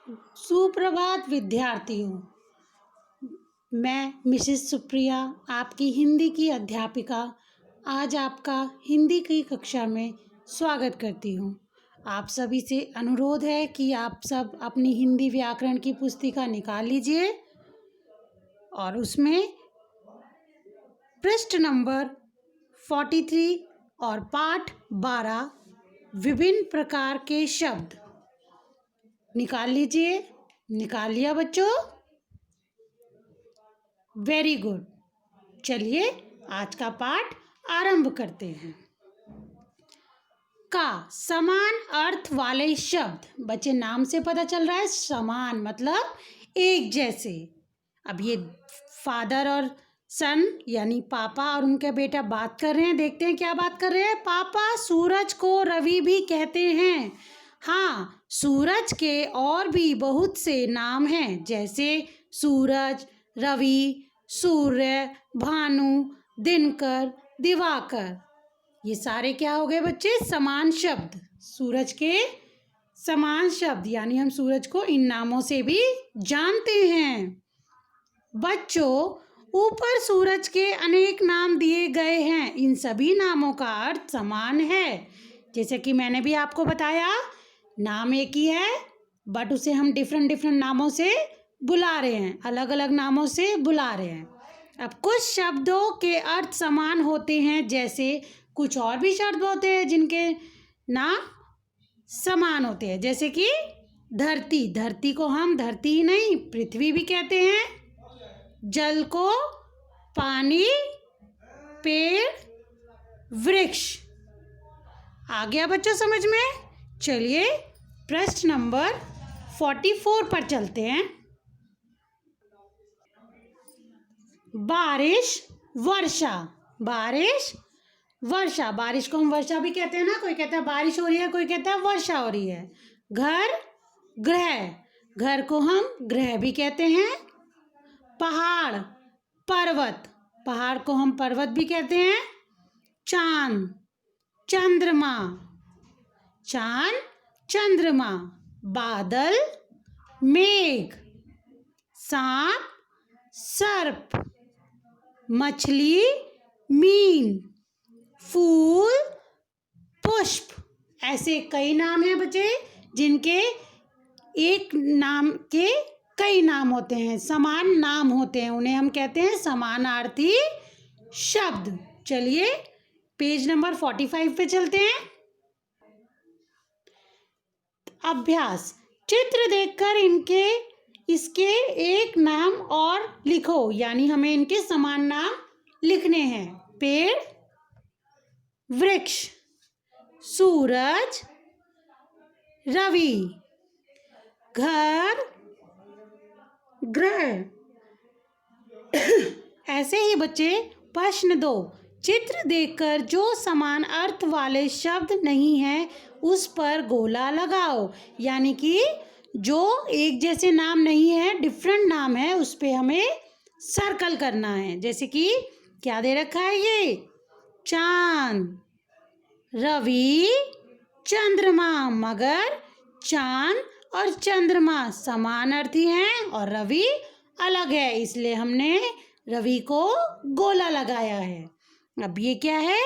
सुप्रभात विद्यार्थियों। मैं मिसेस सुप्रिया, आपकी हिंदी की अध्यापिका, आज आपका हिंदी की कक्षा में स्वागत करती हूँ। आप सभी से अनुरोध है कि आप सब अपनी हिंदी व्याकरण की पुस्तिका निकाल लीजिए और उसमें पृष्ठ नंबर 43 और पाठ 12 विभिन्न प्रकार के शब्द निकाल लीजिए। निकाल लिया बच्चों? Very good. चलिए आज का पाठ आरंभ करते हैं। का समान अर्थ वाले शब्द। बच्चे नाम से पता चल रहा है समान मतलब एक जैसे। अब ये फादर और सन यानी पापा और उनका बेटा बात कर रहे हैं। देखते हैं क्या बात कर रहे हैं। पापा, सूरज को रवि भी कहते हैं। हाँ, सूरज के और भी बहुत से नाम हैं, जैसे सूरज, रवि, सूर्य, भानु, दिनकर, दिवाकर। ये सारे क्या हो गए बच्चे? समान शब्द। सूरज के समान शब्द यानी हम सूरज को इन नामों से भी जानते हैं। बच्चों, ऊपर सूरज के अनेक नाम दिए गए हैं। इन सभी नामों का अर्थ समान है। जैसे कि मैंने भी आपको बताया, नाम एक ही है बट उसे हम डिफरेंट नामों से बुला रहे हैं, अलग अलग नामों से बुला रहे हैं। अब कुछ शब्दों के अर्थ समान होते हैं, जैसे कुछ और भी शब्द होते हैं जिनके नाम समान होते हैं, जैसे कि धरती। धरती को हम धरती ही नहीं पृथ्वी भी कहते हैं। जल को पानी, पेड़, वृक्ष। आ गया बच्चों समझ में? चलिए पृष्ठ नंबर 44 पर चलते हैं। बारिश, वर्षा। बारिश, वर्षा। बारिश को हम वर्षा भी कहते हैं ना। कोई कहता है बारिश हो रही है, कोई कहता है वर्षा हो रही है। घर, ग्रह। घर को हम ग्रह भी कहते हैं। पहाड़, पर्वत। पहाड़ को हम पर्वत भी कहते हैं। चांद, चंद्रमा। चांद, चंद्रमा। बादल, मेघ। सांप, सर्प। मछली, मीन। फूल, पुष्प। ऐसे कई नाम हैं बच्चे जिनके एक नाम के कई नाम होते हैं, समान नाम होते हैं, उन्हें हम कहते हैं समानार्थी शब्द। चलिए पेज नंबर 45 पे चलते हैं। अभ्यास, चित्र देखकर इसके एक नाम और लिखो, यानी हमें इनके समान नाम लिखने हैं। पेड़, वृक्ष, सूरज, रवि, घर, ग्रह। ऐसे ही बच्चे प्रश्न 2, चित्र देखकर जो समान अर्थ वाले शब्द नहीं हैं उस पर गोला लगाओ। यानी कि जो एक जैसे नाम नहीं है, डिफरेंट नाम है, उस पर हमें सर्कल करना है। जैसे कि क्या दे रखा है ये? चांद, रवि, चंद्रमा। मगर चांद और चंद्रमा समान अर्थी हैं और रवि अलग है, इसलिए हमने रवि को गोला लगाया है। अब ये क्या है?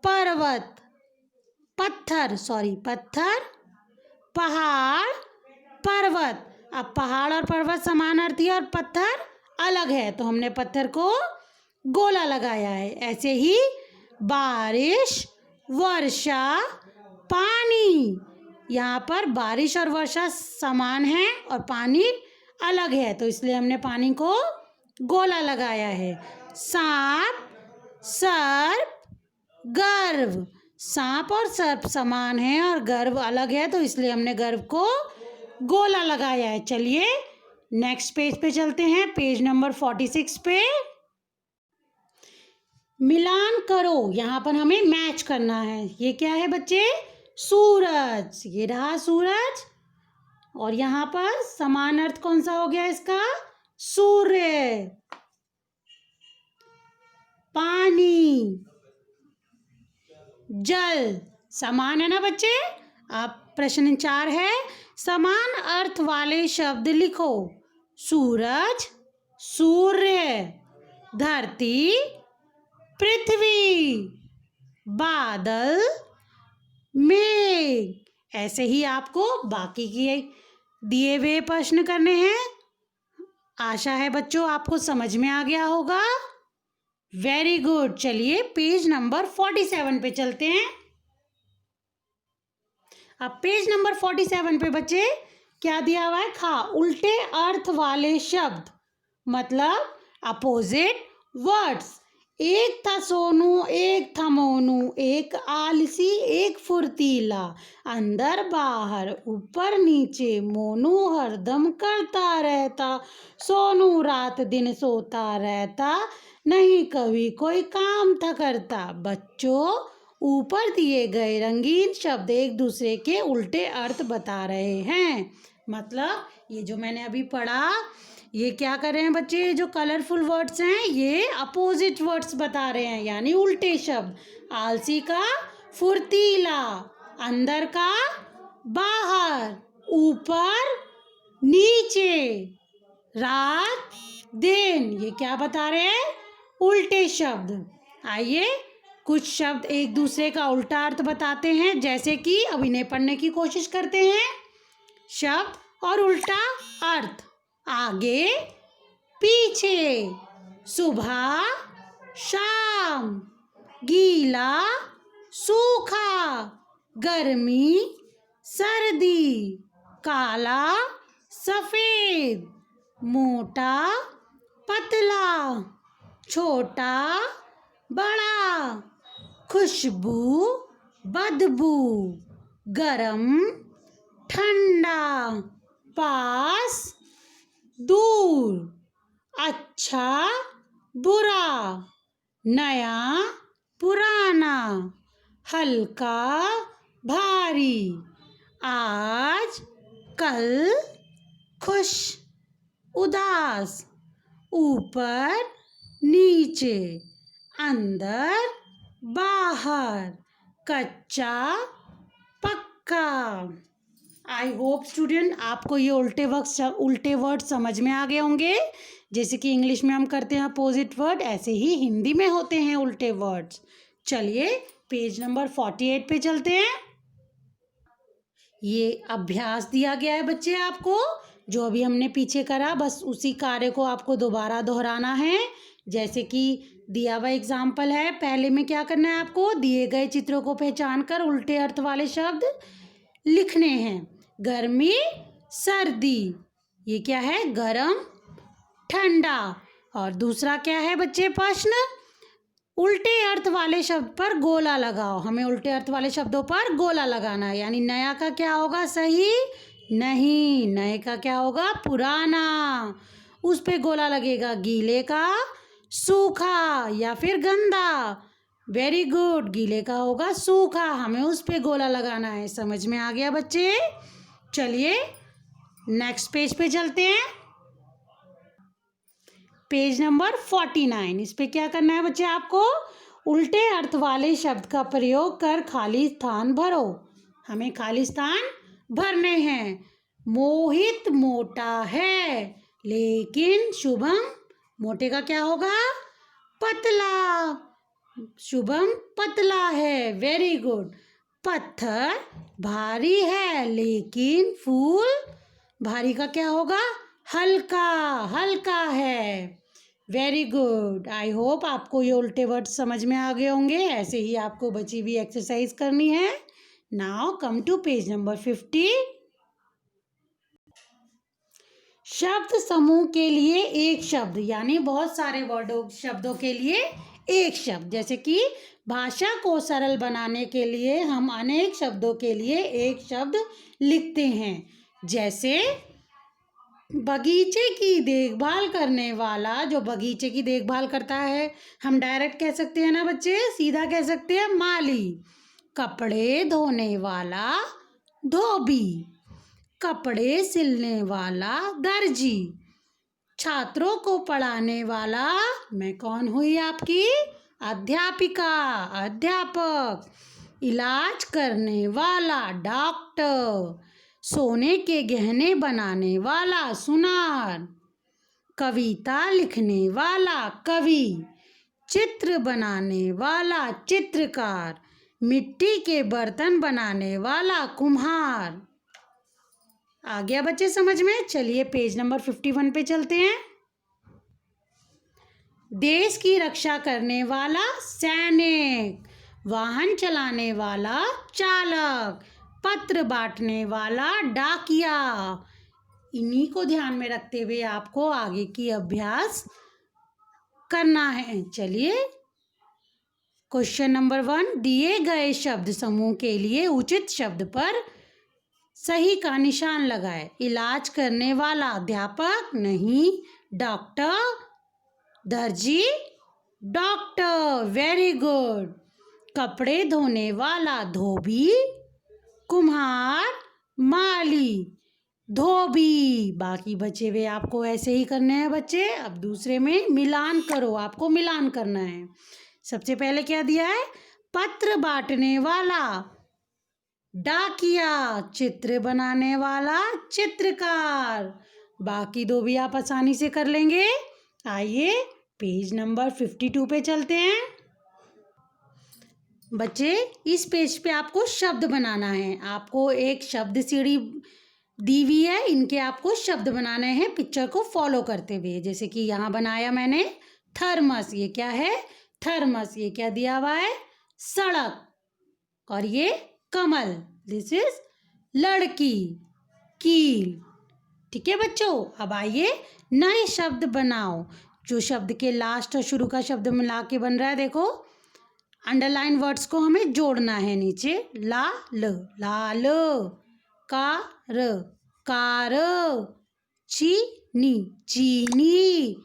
पर्वत, पत्थर, पहाड़, पर्वत। अब पहाड़ और पर्वत समान अर्थी है और पत्थर अलग है, तो हमने पत्थर को गोला लगाया है। ऐसे ही बारिश, वर्षा, पानी। यहाँ पर बारिश और वर्षा समान है और पानी अलग है, तो इसलिए हमने पानी को गोला लगाया है। सांप, सर्प, गर्व। सांप और सर्प समान है और गर्व अलग है, तो इसलिए हमने गर्व को गोला लगाया है। चलिए नेक्स्ट पेज पे चलते हैं, पेज नंबर 46 पे। मिलान करो, यहाँ पर हमें मैच करना है। ये क्या है बच्चे? सूरज। ये रहा सूरज और यहाँ पर समान अर्थ कौन सा हो गया इसका? सूर्य। पानी, जल। समान है ना बच्चे? आप प्रश्न 4 है, समान अर्थ वाले शब्द लिखो। सूरज, सूर्य, धरती, पृथ्वी, बादल, मेघ। ऐसे ही आपको बाकी के दिए हुए प्रश्न करने हैं। आशा है बच्चों आपको समझ में आ गया होगा। Very good. चलिए पेज नंबर 47 पे चलते हैं। अब पेज नंबर 47 पे बच्चे क्या दिया हुआ है? उल्टे अर्थ वाले शब्द मतलब अपोजिट वर्ड्स। एक था सोनू, एक था मोनू, एक आलसी, एक फुर्तीला, अंदर बाहर ऊपर नीचे मोनू हरदम करता रहता, सोनू रात दिन सोता रहता, नहीं कभी कोई काम था करता। बच्चों, ऊपर दिए गए रंगीन शब्द एक दूसरे के उल्टे अर्थ बता रहे हैं। मतलब ये जो मैंने अभी पढ़ा, ये क्या कर रहे हैं बच्चे? ये जो कलरफुल वर्ड्स हैं ये अपोजिट वर्ड्स बता रहे हैं, यानी उल्टे शब्द। आलसी का फुर्तीला, अंदर का बाहर, ऊपर नीचे, रात दिन, ये क्या बता रहे हैं? उल्टे शब्द। आइए कुछ शब्द एक दूसरे का उल्टा अर्थ बताते हैं, जैसे कि अब इन्हें पढ़ने की कोशिश करते हैं। शब्द और उल्टा अर्थ। आगे पीछे, सुबह शाम, गीला सूखा, गर्मी सर्दी, काला सफेद, मोटा पतला, छोटा बड़ा, खुशबू बदबू, गरम ठंडा, पास दूर, अच्छा बुरा, नया पुराना, हल्का भारी, आज कल, खुश उदास, ऊपर नीचे, अंदर बाहर, कच्चा पक्का। आई होप स्टूडेंट आपको ये उल्टे वर्ड समझ में आ गए होंगे। जैसे कि इंग्लिश में हम करते हैं अपोजिट वर्ड, ऐसे ही हिंदी में होते हैं उल्टे वर्ड्स। चलिए पेज नंबर 48 पे चलते हैं। ये अभ्यास दिया गया है बच्चे आपको, जो अभी हमने पीछे करा, बस उसी कार्य को आपको दोबारा दोहराना है। जैसे कि दिया हुआ एग्जाम्पल है, पहले में क्या करना है आपको? दिए गए चित्रों को पहचान कर उल्टे अर्थ वाले शब्द लिखने हैं। गर्मी सर्दी, ये क्या है? गरम ठंडा। और दूसरा क्या है बच्चे प्रश्न? उल्टे अर्थ वाले शब्द पर गोला लगाओ। हमें उल्टे अर्थ वाले शब्दों पर गोला लगाना है, यानी नया का क्या होगा? सही नहीं, नए का क्या होगा? पुराना, उस पे गोला लगेगा। गीले का सूखा या फिर गंदा। वेरी गुड, गीले का होगा सूखा, हमें उस पे गोला लगाना है। समझ में आ गया बच्चे? चलिए नेक्स्ट पेज पे चलते हैं। पेज नंबर 49, इस पे क्या करना है बच्चे आपको? उल्टे अर्थ वाले शब्द का प्रयोग कर खाली स्थान भरो। हमें खाली स्थान भरने हैं। मोहित मोटा है, लेकिन शुभम, मोटे का क्या होगा? पतला, शुभम पतला है। Very good. पत्थर भारी है, लेकिन फूल, भारी का क्या होगा? हल्का, हल्का है। Very good. आई होप आपको ये उल्टे वर्ड समझ में आ गए होंगे। ऐसे ही आपको बची हुई एक्सरसाइज करनी है। Now come to page number 50। शब्द समूह के लिए एक शब्द, यानी बहुत सारे शब्दों के लिए एक शब्द। जैसे कि भाषा को सरल बनाने के लिए हम अनेक शब्दों के लिए एक शब्द लिखते हैं। जैसे बगीचे की देखभाल करने वाला, जो बगीचे की देखभाल करता है, हम डायरेक्ट कह सकते हैं ना बच्चे, सीधा कह सकते हैं माली। कपड़े धोने वाला धोबी, कपड़े सिलने वाला दर्जी, छात्रों को पढ़ाने वाला, मैं कौन हुई? आपकी अध्यापिका, अध्यापक। इलाज करने वाला डॉक्टर, सोने के गहने बनाने वाला सुनार, कविता लिखने वाला कवि, चित्र बनाने वाला चित्रकार, मिट्टी के बर्तन बनाने वाला कुम्हार। आ गया बच्चे समझ में? चलिए पेज नंबर 51 पे चलते हैं। देश की रक्षा करने वाला सैनिक, वाहन चलाने वाला चालक, पत्र बांटने वाला डाकिया। इन्हीं को ध्यान में रखते हुए आपको आगे की अभ्यास करना है। चलिए क्वेश्चन नंबर 1, दिए गए शब्द समूह के लिए उचित शब्द पर सही का निशान लगाए। इलाज करने वाला अध्यापक नहीं, डॉक्टर, दर्जी डॉक्टर, वेरी गुड। कपड़े धोने वाला धोबी, कुम्हार माली, धोबी। बाकी बचे हुए आपको ऐसे ही करने हैं बच्चे। अब दूसरे में मिलान करो, आपको मिलान करना है। सबसे पहले क्या दिया है? पत्र बांटने वाला डाकिया, चित्र बनाने वाला चित्रकार। बाकी दो भी आप आसानी से कर लेंगे। आइए पेज नंबर 52 पे चलते हैं। बच्चे इस पेज पे आपको शब्द बनाना है। आपको एक शब्द सीढ़ी दी हुई है, इनके आपको शब्द बनाने हैं पिक्चर को फॉलो करते हुए। जैसे कि यहाँ बनाया मैंने थर्मस, ये क्या है? थर्मस। ये क्या दिया हुआ है? सड़क। और ये कमल, दिस इज लड़की, कील। ठीक है बच्चों, अब आइए नए शब्द बनाओ। जो शब्द के लास्ट और शुरू का शब्द मिला के बन रहा है, देखो अंडरलाइन वर्ड्स को हमें जोड़ना है नीचे। लाल, लाल, कार, कार, चीनी, चीनी,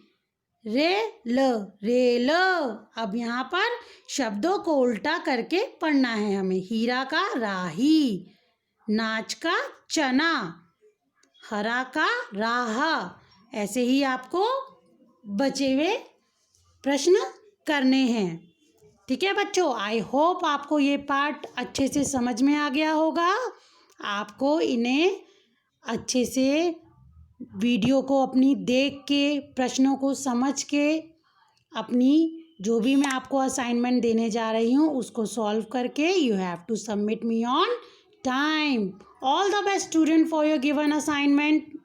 रेल, रेल। अब यहाँ पर शब्दों को उल्टा करके पढ़ना है हमें। हीरा का राही, नाच का चना, हरा का राह। ऐसे ही आपको बचे हुए प्रश्न करने हैं। ठीक है बच्चों, आई होप आपको ये पार्ट अच्छे से समझ में आ गया होगा। आपको इन्हें अच्छे से वीडियो को अपनी देख के, प्रश्नों को समझ के, अपनी जो भी मैं आपको असाइनमेंट देने जा रही हूँ उसको सॉल्व करके you have to submit me on time. All the best student for your given assignment.